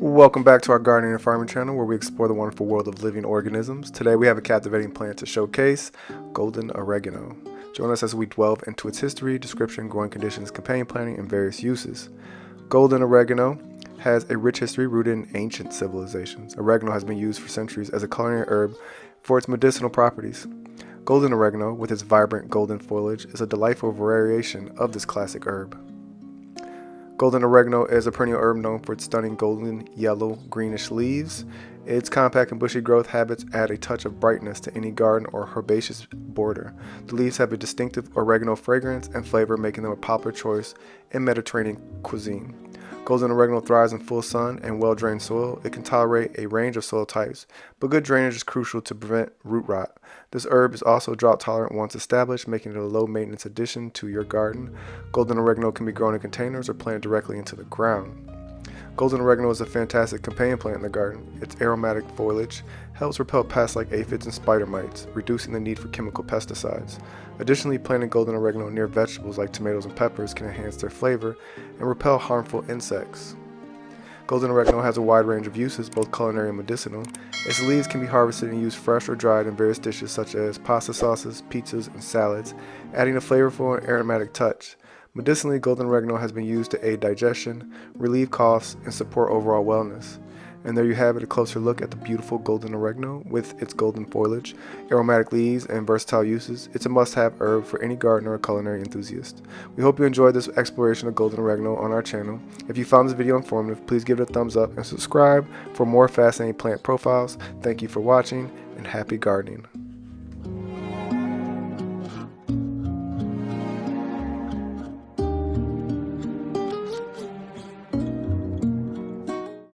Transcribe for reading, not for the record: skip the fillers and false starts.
Welcome back to our gardening and farming channel where we explore the wonderful world of living organisms. Today we have a captivating plant to showcase, Golden Oregano. Join us as we delve into its history, description, growing conditions, companion planting, and various uses. Golden Oregano has a rich history rooted in ancient civilizations. Oregano has been used for centuries as a culinary herb for its medicinal properties. Golden Oregano, with its vibrant golden foliage, is a delightful variation of this classic herb. Golden oregano is a perennial herb known for its stunning golden, yellow, greenish leaves. Its compact and bushy growth habits add a touch of brightness to any garden or herbaceous border. The leaves have a distinctive oregano fragrance and flavor, making them a popular choice in Mediterranean cuisine. Golden oregano thrives in full sun and well-drained soil. It can tolerate a range of soil types, but good drainage is crucial to prevent root rot. This herb is also drought tolerant once established, making it a low-maintenance addition to your garden. Golden oregano can be grown in containers or planted directly into the ground. Golden oregano is a fantastic companion plant in the garden. Its aromatic foliage helps repel pests like aphids and spider mites, reducing the need for chemical pesticides. Additionally, planting golden oregano near vegetables like tomatoes and peppers can enhance their flavor and repel harmful insects. Golden oregano has a wide range of uses, both culinary and medicinal. Its leaves can be harvested and used fresh or dried in various dishes such as pasta sauces, pizzas, and salads, adding a flavorful and aromatic touch. Medicinally, golden oregano has been used to aid digestion, relieve coughs, and support overall wellness. And there you have it, a closer look at the beautiful golden oregano with its golden foliage, aromatic leaves, and versatile uses. It's a must-have herb for any gardener or culinary enthusiast. We hope you enjoyed this exploration of golden oregano on our channel. If you found this video informative, please give it a thumbs up and subscribe for more fascinating plant profiles. Thank you for watching, and happy gardening.